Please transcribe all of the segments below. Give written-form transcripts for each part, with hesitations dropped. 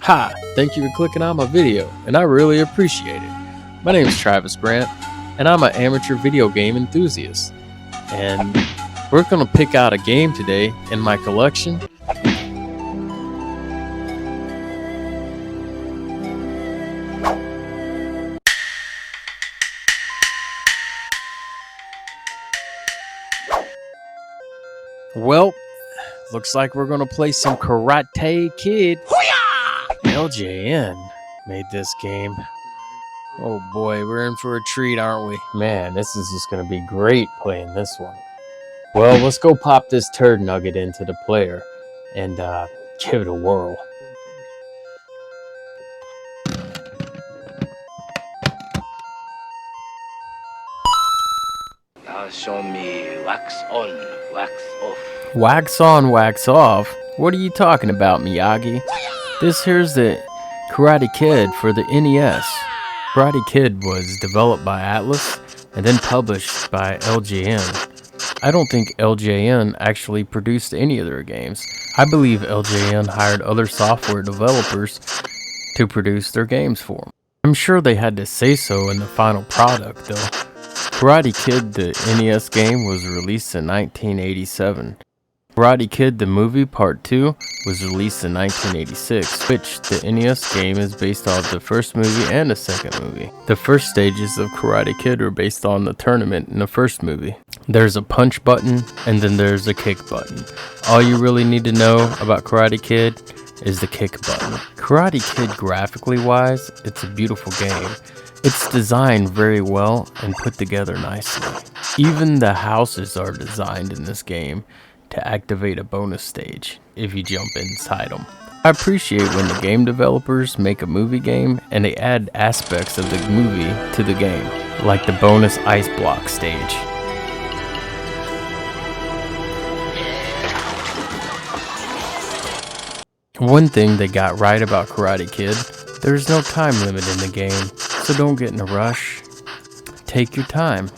Hi, thank you for clicking on my video, and I really appreciate it. My name is Travis Grant, and I'm an amateur video game enthusiast. And we're going to pick out a game today in my collection. Well, looks like we're going to play some Karate Kid. LJN made this game. Oh boy, we're in for a treat, aren't we? Man, this is just going to be great playing this one. Well, let's go pop this turd nugget into the player and give it a whirl. Now show me wax on, wax off. Wax on, wax off? What are you talking about, Miyagi? This here's the Karate Kid for the NES. Karate Kid was developed by Atlus and then published by LJN. I don't think LJN actually produced any of their games. I believe LJN hired other software developers to produce their games for them. I'm sure they had to say so in the final product, though. Karate Kid, the NES game, was released in 1987. Karate Kid the Movie Part 2 was released in 1986, which the NES game is based off the first movie and the second movie. The first stages of Karate Kid are based on the tournament in the first movie. There's a punch button and then there's a kick button. All you really need to know about Karate Kid is the kick button. Karate Kid, graphically wise, it's a beautiful game. It's designed very well and put together nicely. Even the houses are designed in this game to activate a bonus stage if you jump inside them. I appreciate when the game developers make a movie game and they add aspects of the movie to the game, like the bonus ice block stage. One thing they got right about Karate Kid, there's no time limit in the game, so don't get in a rush. Take your time.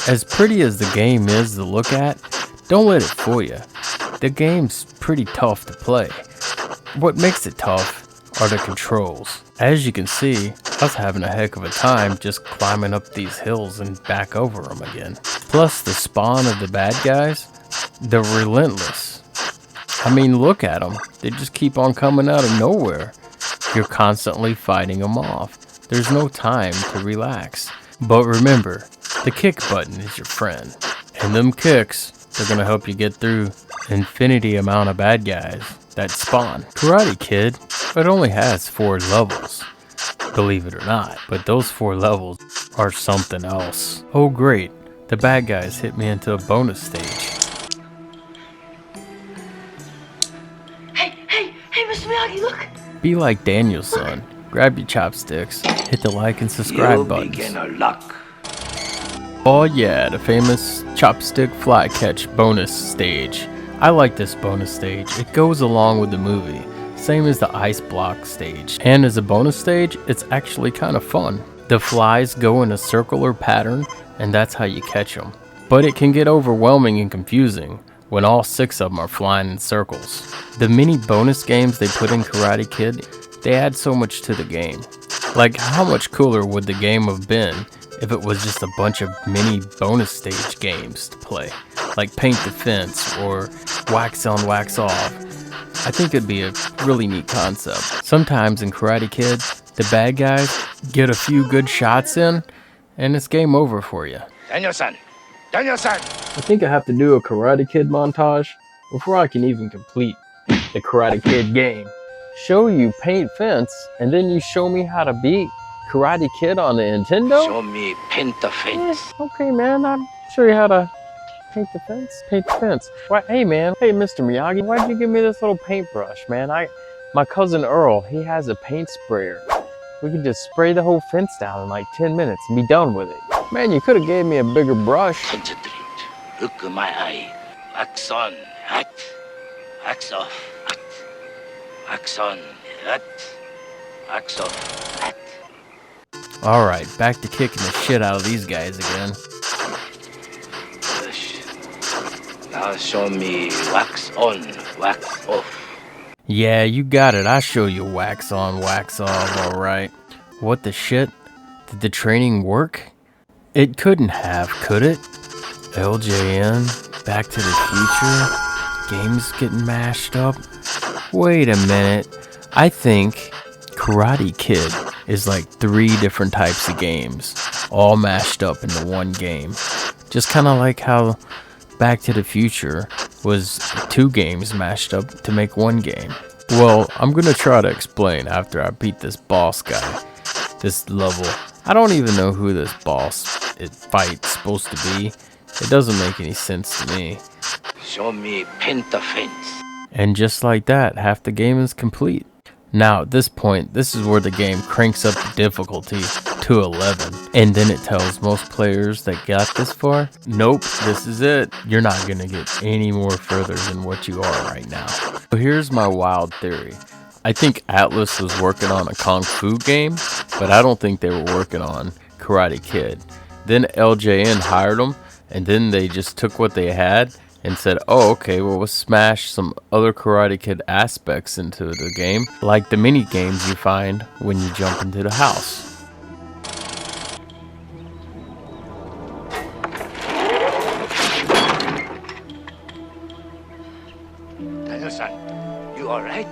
As pretty as the game is to look at, don't let it fool you. The game's pretty tough to play. What makes it tough are the controls. As you can see, I was having a heck of a time just climbing up these hills and back over them again. Plus the spawn of the bad guys, they're relentless. I mean, look at them. They just keep on coming out of nowhere. You're constantly fighting them off. There's no time to relax. But remember, the kick button is your friend. And them kicks, they're gonna help you get through infinity amount of bad guys that spawn. Karate Kid, it only has 4 levels, believe it or not, but those 4 levels are something else. Oh great, the bad guys hit me into a bonus stage. Hey, Mr. Miyagi, look! Be like Daniel-san, grab your chopsticks, hit the like and subscribe buttons. Beginner luck. Oh yeah, the famous chopstick fly catch bonus stage. I like this bonus stage. It goes along with the movie, same as the ice block stage. And as a bonus stage, it's actually kind of fun. The flies go in a circular pattern, and that's how you catch them. But it can get overwhelming and confusing when all 6 of them are flying in circles. The mini bonus games they put in Karate Kid, they add so much to the game. Like, how much cooler would the game have been if it was just a bunch of mini bonus stage games to play, like Paint the Fence or Wax on, Wax off? I think it'd be a really neat concept. Sometimes in Karate Kid, the bad guys get a few good shots in, and it's game over for you. Daniel-san! Daniel-san! I think I have to do a Karate Kid montage before I can even complete the Karate Kid game. Show you Paint Fence, and then you show me how to beat Karate Kid on the Nintendo? Show me paint the fence. Okay, man, I'll show you how to paint the fence. Paint the fence. Why, hey, man. Hey, Mr. Miyagi, why'd you give me this little paintbrush, man? My cousin Earl, he has a paint sprayer. We can just spray the whole fence down in like 10 minutes and be done with it. Man, you could have gave me a bigger brush. Concentrate. Look at my eye. Wax on, hat. Wax off, hat. Wax on, hat. Wax off, hat. Alright, back to kicking the shit out of these guys again. Now show me wax on, wax off. Yeah, you got it. I show you wax on, wax off, alright. What the shit? Did the training work? It couldn't have, could it? LJN, Back to the Future, games getting mashed up. Wait a minute. I think Karate Kid is like 3 different types of games, all mashed up into one game. Just kind of like how Back to the Future was 2 games mashed up to make 1 game. Well, I'm gonna try to explain after I beat this boss guy. This level. I don't even know who this boss fight's supposed to be. It doesn't make any sense to me. Show me Pentafence. And just like that, half the game is complete. Now at this point, this is where the game cranks up the difficulty to 11. And then it tells most players that got this far, nope, this is it. You're not gonna get any more further than what you are right now. So here's my wild theory. I think Atlus was working on a Kung Fu game, but I don't think they were working on Karate Kid. Then LJN hired them, and then they just took what they had and said, oh, okay, well, we'll smash some other Karate Kid aspects into the game, like the mini games you find when you jump into the house. Daniel-san, you alright?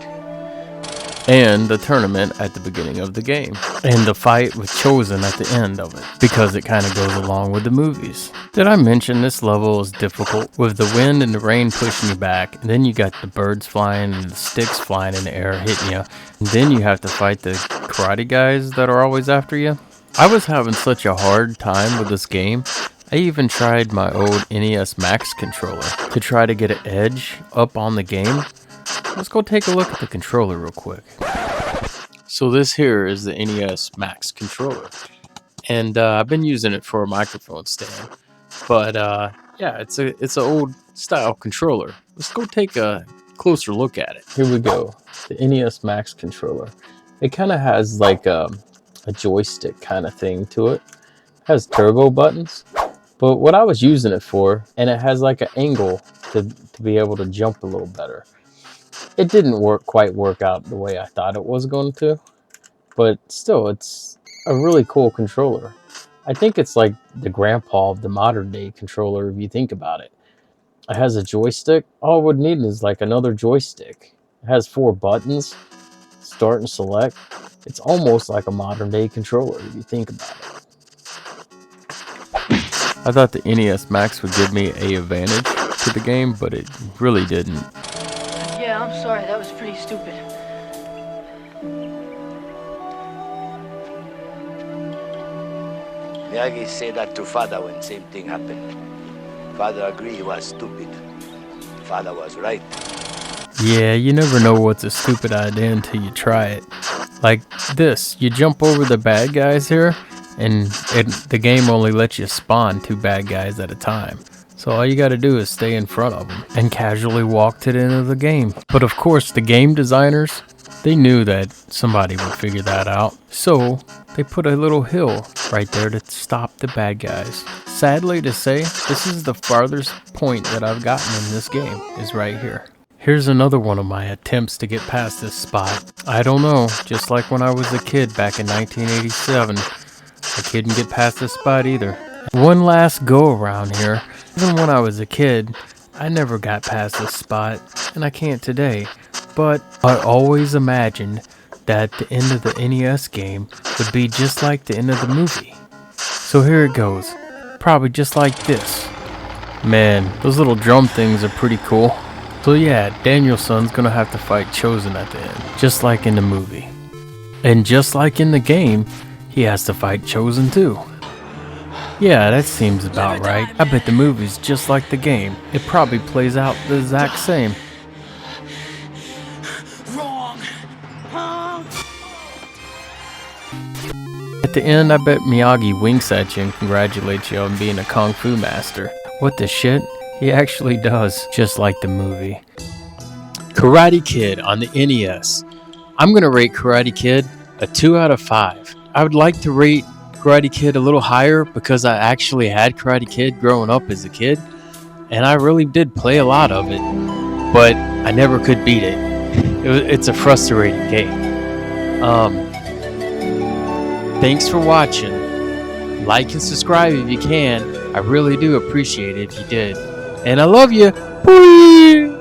And the tournament at the beginning of the game, and the fight with Chozen at the end of it, because it kind of goes along with the movies. Did I mention this level is difficult with the wind and the rain pushing you back, and then you got the birds flying and the sticks flying in the air hitting you, and then you have to fight the karate guys that are always after you? I was having such a hard time with this game, I even tried my old NES Max controller to try to get an edge up on the game. Let's go take a look at the controller real quick. So this here is the NES Max controller, and I've been using it for a microphone stand. But yeah, it's an old style controller. Let's go take a closer look at it. Here we go, the NES Max controller. It kind of has like a joystick kind of thing to it. It has turbo buttons, but what I was using it for, and it has like an angle to be able to jump a little better. It didn't quite work out the way I thought it was going to, but still, it's a really cool controller. I think it's like the grandpa of the modern day controller if you think about it. It has a joystick. All it would need is like another joystick. It has 4 buttons, start and select. It's almost like a modern day controller if you think about it. I thought the NES Max would give me an advantage to the game, but it really didn't. Yeah, I'm sorry, that was pretty stupid. Miyagi said that to father when same thing happened. Father agreed he was stupid. Father was right. Yeah, you never know what's a stupid idea until you try it. Like this, you jump over the bad guys here, and the game only lets you spawn 2 bad guys at a time. So all you gotta do is stay in front of them and casually walk to the end of the game. But of course, the game designers, they knew that somebody would figure that out. So they put a little hill right there to stop the bad guys. Sadly to say, this is the farthest point that I've gotten in this game, is right here. Here's another one of my attempts to get past this spot. I don't know, just like when I was a kid back in 1987, I couldn't get past this spot either. One last go around here. Even when I was a kid, I never got past this spot, and I can't today. But I always imagined that the end of the NES game would be just like the end of the movie. So here it goes, probably just like this. Man, those little drum things are pretty cool. So yeah, Daniel-san's gonna have to fight Chozen at the end, just like in the movie. And just like in the game, he has to fight Chozen too. Yeah, that seems about right. I bet the movie's just like the game. It probably plays out the exact same. Wrong. At the end, I bet Miyagi winks at you and congratulates you on being a Kung Fu master. What the shit? He actually does, just like the movie. Karate Kid on the NES. I'm gonna rate Karate Kid a 2 out of 5. I would like to rate Karate Kid a little higher because I actually had Karate Kid growing up as a kid, and I really did play a lot of it, but I never could beat it. it's a frustrating game. Thanks for watching. Like and subscribe if you can. I really do appreciate it if you did. And I love you. Bye.